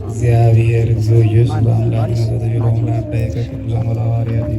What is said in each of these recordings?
እግዚአብሔር እግዚኦ ኢየሱስ በአምላክ ተተጀለውና አባይከ ቅዱሳን ወሐዋርያት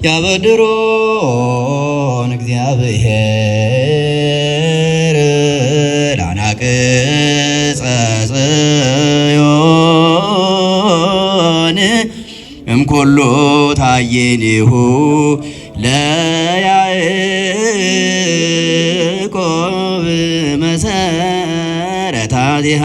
ያበድሮን እግዚአብሔር ላናቅጸ ጽዮን እምኩሉ ታየኒሁ ለያዕቆብ መሰረታቲሃ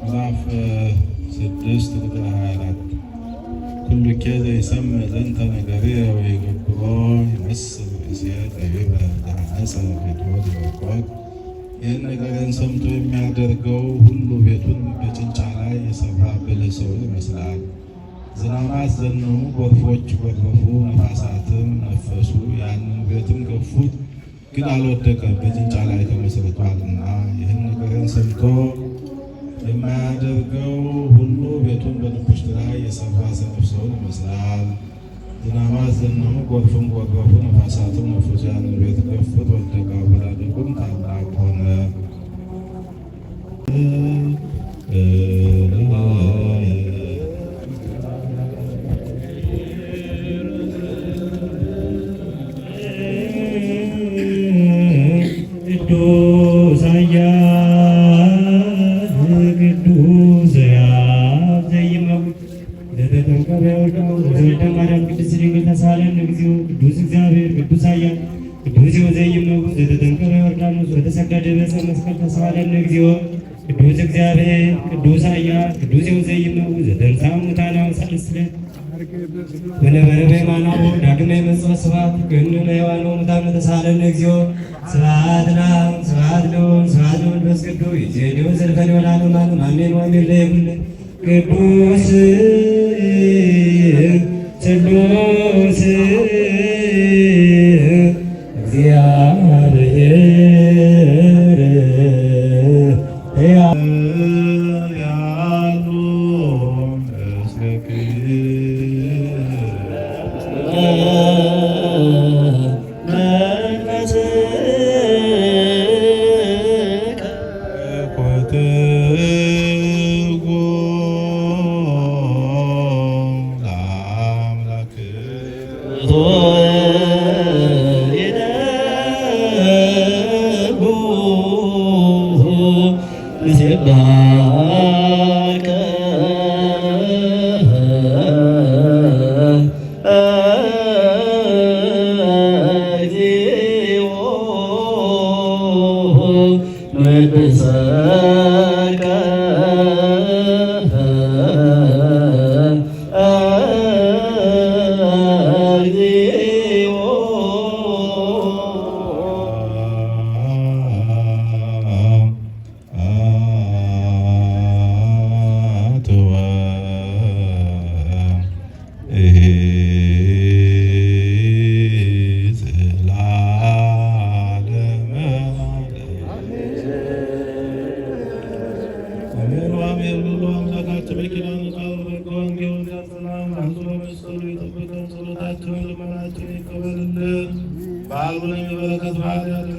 ምዕራፍ 6 ቁጥር 24 ኩሉኬ ዘይሰምዕ ዘንተ ነገርየ ወይገብሮ ይመስል ብእስየ ጠቢበ ዘሐነጸ ቤቶ ለያዕቆብ። ይህን ነገርን ሰምቶ የሚያደርገው ሁሉ ቤቱን በጭንጫ ላይ የሰራ ብልህ ሰውን ይመስላል። ዝናማት ዘነሙ፣ ጎርፎች ጎረፉ፣ ነፋሳትም ነፈሱ፣ ያንን ቤትም ገፉት፣ ግን አልወደቀም፣ በጭንጫ ላይ ተመስርቷልና። ይህን ነገርን ሰምቶ የማያደርገው ሁሉ ቤቱን በድንቡሽት ላይ የሰራ ሰነፍ ሰውን ይመስላል። ዝናማት ዘነሙ፣ ጎርፍም ጎረፉ፣ ነፋሳትም ነፈሱ፣ ያንን ቤት ገፉት፣ ወደቀ፣ አወዳደቁም ታላቅ ሆነ። ቅዱስ እግዚአብሔር ቅዱስ ኃያል ቅዱስ ዘኢይመውት ዘተጠንቀቀ ዮርዳኖስ ወተሰደደ በዕፀ መስቀል ተሳሃለነ እግዚኦ። ቅዱስ እግዚአብሔር ቅዱስ ኃያል ቅዱስ ዘኢይመውት ዘተንሥአ እሙታን ወሰለስተ ወነበረ በየማናሁ ዳግመ ይመጽእ ስብሐት ገኑ ለሕያዋን ወሙታን ተሳሃለነ እግዚኦ። ስብሐት ለአብ ስብሐት ለወልድ ስብሐት ለመንፈስ ቅዱስ ይእዜሰ ወዘልፈኒ ወለዓለመ ዓለም አሜን። ወአሜን ለይኩን ቅዱስ ቅዱስ እግዚአብሔር ያሉ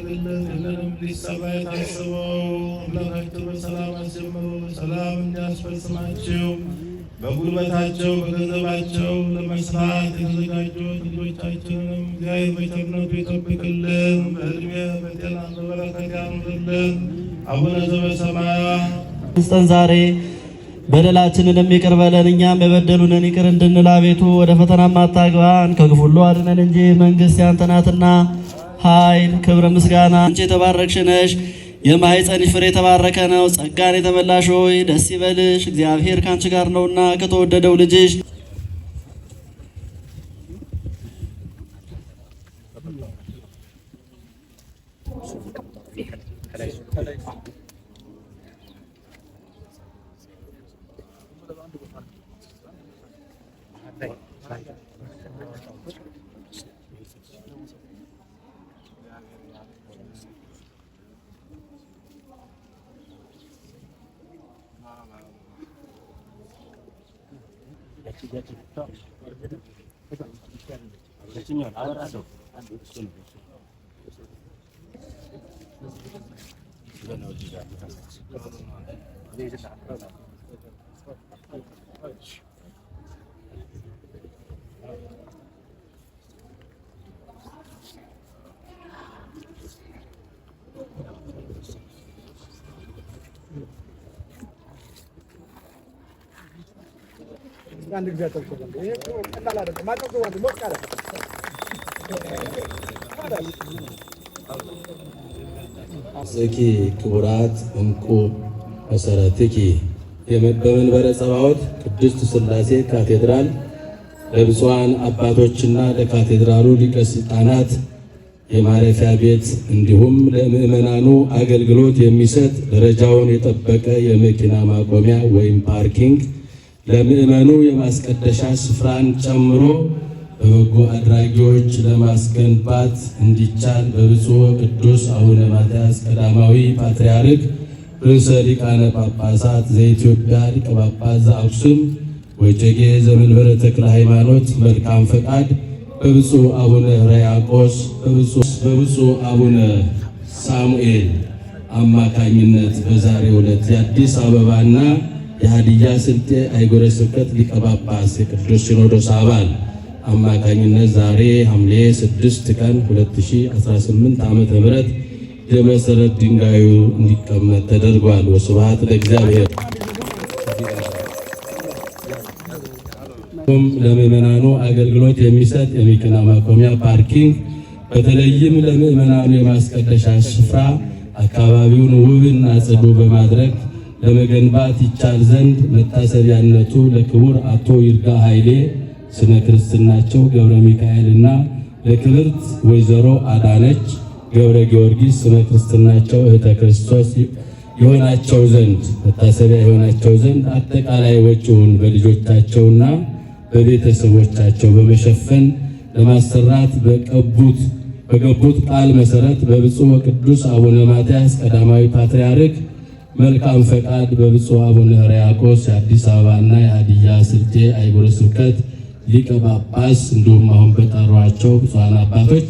ይደረግልን። ይህንንም ሊሰራ የታሰበው አምላካችን በሰላም አስጀምሮ በሰላም እንዲያስፈጽማቸው በጉልበታቸው በገንዘባቸው ለመስራት የተዘጋጁት ልጆቻችንንም እግዚአብሔር በቸርነቱ ይጠብቅልን፣ በዕድሜ በጤና በበረከት ያኑርልን። አቡነ ዘበሰማያት ስጠን ዛሬ በደላችንን ይቅር በለን እኛም የበደሉንን ይቅር እንድንል። አቤቱ ወደ ፈተናም አታግባን ከክፉ ሁሉ አድነን እንጂ መንግሥት ያንተ ናትና ኃይል፣ ክብር፣ ምስጋና። አንቺ የተባረክሽ ነሽ፣ የማኅፀንሽ ፍሬ የተባረከ ነው። ጸጋን የተመላሽ ሆይ ደስ ይበልሽ፣ እግዚአብሔር ከአንቺ ጋር ነውና ከተወደደው ልጅሽ ዘኪ ክቡራት እንቁ መሰረትኪ በመንበረ ጸባዖት ቅድስት ሥላሴ ካቴድራል ለብፁዓን አባቶችና ለካቴድራሉ ሊቀ ሥልጣናት የማረፊያ ቤት እንዲሁም ለምዕመናኑ አገልግሎት የሚሰጥ ደረጃውን የጠበቀ የመኪና ማቆሚያ ወይም ፓርኪንግ ለምዕመኑ የማስቀደሻ ስፍራን ጨምሮ በበጎ አድራጊዎች ለማስገንባት እንዲቻል በብፁዕ ቅዱስ አቡነ ማትያስ ቀዳማዊ ፓትርያርክ ርዕሰ ሊቃነ ጳጳሳት ዘኢትዮጵያ ሊቀ ጳጳስ ዘአክሱም ወዕጨጌ ዘመንበረ ተክለ ሃይማኖት መልካም ፈቃድ በብፁዕ አቡነ ሕርያቆስ በብፁዕ አቡነ ሳሙኤል አማካኝነት በዛሬው ዕለት የአዲስ አበባና የሀዲያ ስልጤ አህጉረ ስብከት ሊቀ ጳጳስ የቅዱስ ሲኖዶስ አባል አማካኝነት ዛሬ ሐምሌ 6 ቀን 2018 ዓመተ ምህረት የመሰረት ድንጋዩ እንዲቀመጥ ተደርጓል። ወስብሐት ለእግዚአብሔር። ለምዕመናኑ አገልግሎት የሚሰጥ የመኪና ማቆሚያ ፓርኪንግ በተለይም ለምዕመናኑ የማስቀደሻ ስፍራ አካባቢውን ውብና ጽዱ በማድረግ ለመገንባት ይቻል ዘንድ መታሰቢያነቱ ለክቡር አቶ ይርጋ ኃይሌ ስነ ክርስትናቸው ገብረ ሚካኤልና ለክብርት ወይዘሮ አዳነች ገብረ ጊዮርጊስ ስነ ክርስትናቸው እህተ ክርስቶስ የሆናቸው ዘንድ መታሰቢያ የሆናቸው ዘንድ አጠቃላይ ወጪውን በልጆቻቸውና በቤተሰቦቻቸው በመሸፈን ለማሰራት በገቡት ቃል መሰረት በብፁዕ ወቅዱስ አቡነ ማትያስ ቀዳማዊ ፓትርያርክ መልካም ፈቃድ በብፁዕ አቡነ ሕርያቆስ የአዲስ አበባና የሀዲያ ስልጤ አህጉረ ስብከት ሊቀ ጳጳስ እንዲሁም አሁን በጠሯቸው ብፁዓን አባቶች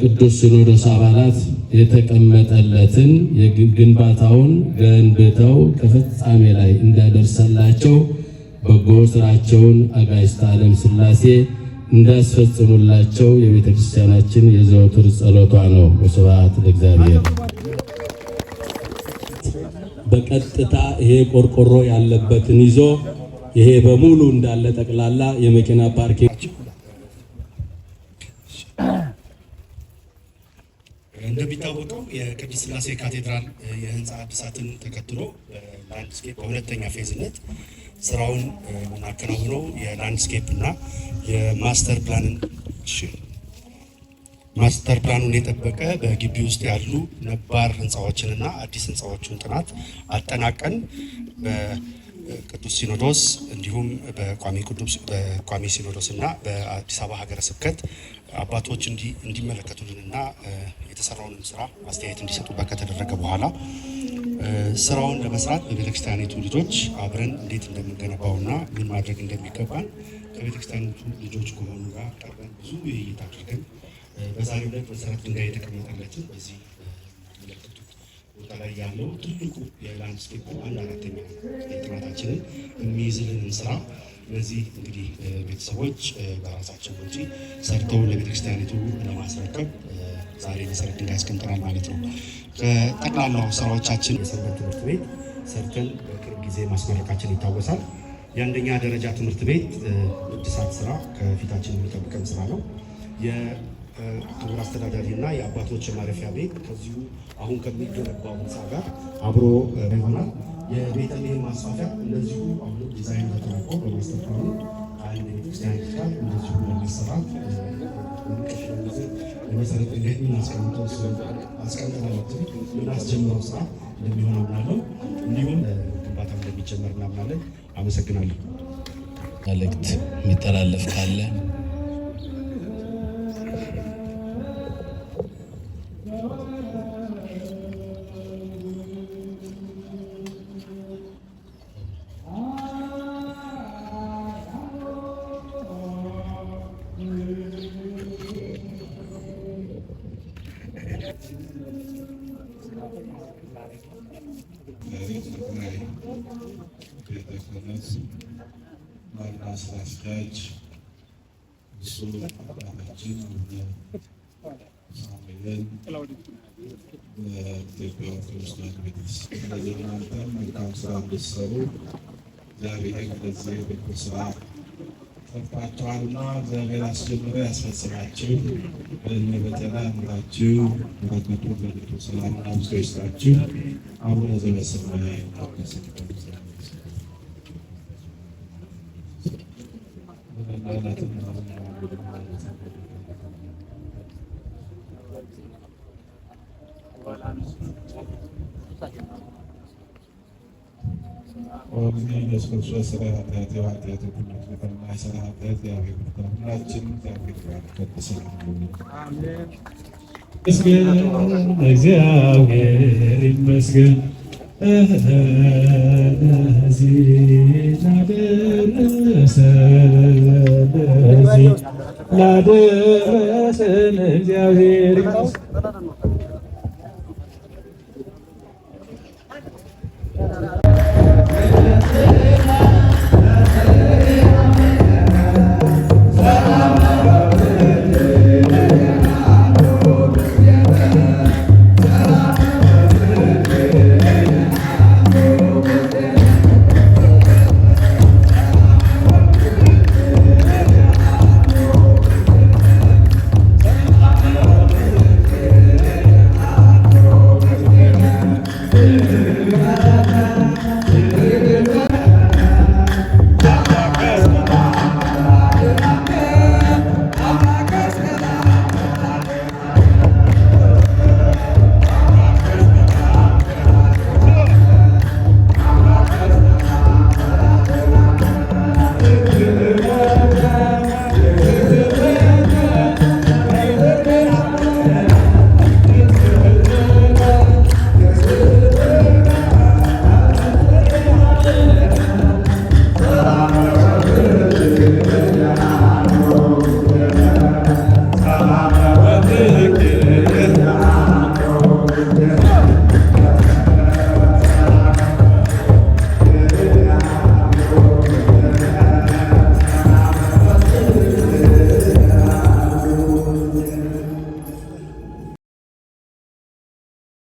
ቅዱስ ሲኖዶስ አባላት የተቀመጠለትን ግንባታውን ገንብተው ከፍጻሜ ላይ እንዲያደርሰላቸው በጎ ስራቸውን አጋዕዝተ ዓለም ሥላሴ እንዳስፈጽሙላቸው የቤተ ክርስቲያናችን የዘወትር ጸሎቷ ነው። ወስብሐት ለእግዚአብሔር። በቀጥታ ይሄ ቆርቆሮ ያለበትን ይዞ ይሄ በሙሉ እንዳለ ጠቅላላ የመኪና ፓርኪንግ እንደሚታወቀው የቅድስት ሥላሴ ካቴድራል የህንፃ እድሳትን ተከትሎ ላንድስኬፕ በሁለተኛ ፌዝነት ስራውን እናከናውነው የላንድስኬፕ እና የማስተር ፕላኑን የጠበቀ በግቢ ውስጥ ያሉ ነባር ህንፃዎችንና አዲስ ህንፃዎችን ጥናት አጠናቀን በቅዱስ ሲኖዶስ እንዲሁም በቋሚ ሲኖዶስ እና በአዲስ አበባ ሀገረ ስብከት አባቶች እንዲመለከቱልንና የተሰራውንም ስራ አስተያየት እንዲሰጡበት ከተደረገ በኋላ ስራውን ለመስራት በቤተክርስቲያኒቱ ልጆች አብረን እንዴት እንደምንገነባውና ምን ማድረግ እንደሚገባን ከቤተክርስቲያኒቱ ልጆች ከሆኑ ጋር ቀርበን ብዙ ውይይት አድርገን በዛሬው ዕለት መሰረት ድንጋይ የተቀመጠለትን በዚህ የሚመለከቱት ቦታ ላይ ያለው ትልቁ የላንድስኬፕ 1/4 የጥናታችንን የሚይዝልንን ስራ እነዚህ እንግዲህ ቤተሰቦች በራሳቸው ወጪ ሰርተው ለቤተክርስቲያኒቱ ለማስረከብ ዛሬ መሰረት ድንጋይ አስቀምጠናል ማለት ነው። ከጠቅላላው ስራዎቻችን የሰንበት ትምህርት ቤት ሰርተን በቅርብ ጊዜ ማስመረቃችን ይታወሳል። የአንደኛ ደረጃ ትምህርት ቤት እድሳት ስራ ከፊታችን የሚጠብቀን ስራ ነው። የክቡር አስተዳዳሪ እና የአባቶች ማረፊያ ቤት ከዚሁ አሁን ከሚገነባው ህንፃ ጋር አብሮ ይሆናል። የቤተልሔም ማስፋፊያ እንደዚሁ አሁን ዲዛይን ተጠናቆ በማስተር ፕላኑ ከአንድ ቤተክርስቲያን ጋር እንደዚሁ ለማሰራት ለመሰረት ድንጋይ አስቀምጠናል። የምናስጀምረው ስራ እንደሚሆን አምናለሁ። እንዲሁም ግንባታ እንደሚጀመር እናምናለን። አመሰግናለሁ። መልእክት የሚተላለፍ ካለ ቤተ ክህነት ዋና ስራ አስኪያጅ ብፁዕ አባታችን ሳሙኤል በኢትዮጵያ ኦርቶዶክስ ተዋሕዶ ቤተክርስቲያን እንደዚህ እናንተም መልካም ስራ እንድትሰሩ እግዚአብሔር እንደዚህ በጎ ስራ ሰርታችኋልና እግዚአብሔር አስጀምሮ ያስፈጽማችሁ። በእድሜ በጤና ያኑራችሁ። በረከቱ በልቱ ሰላምና አብዝቶ ይስጣችሁ። አቡነ ዘበሰማያት ኢየሱስ ክርስቶስ ስለ ኃጢአት የኃጢአት ሁሉ የማይሰራ ኃጢአት ሁላችን እግዚአብሔር ይመስገን ላደረሰን እግዚአብሔር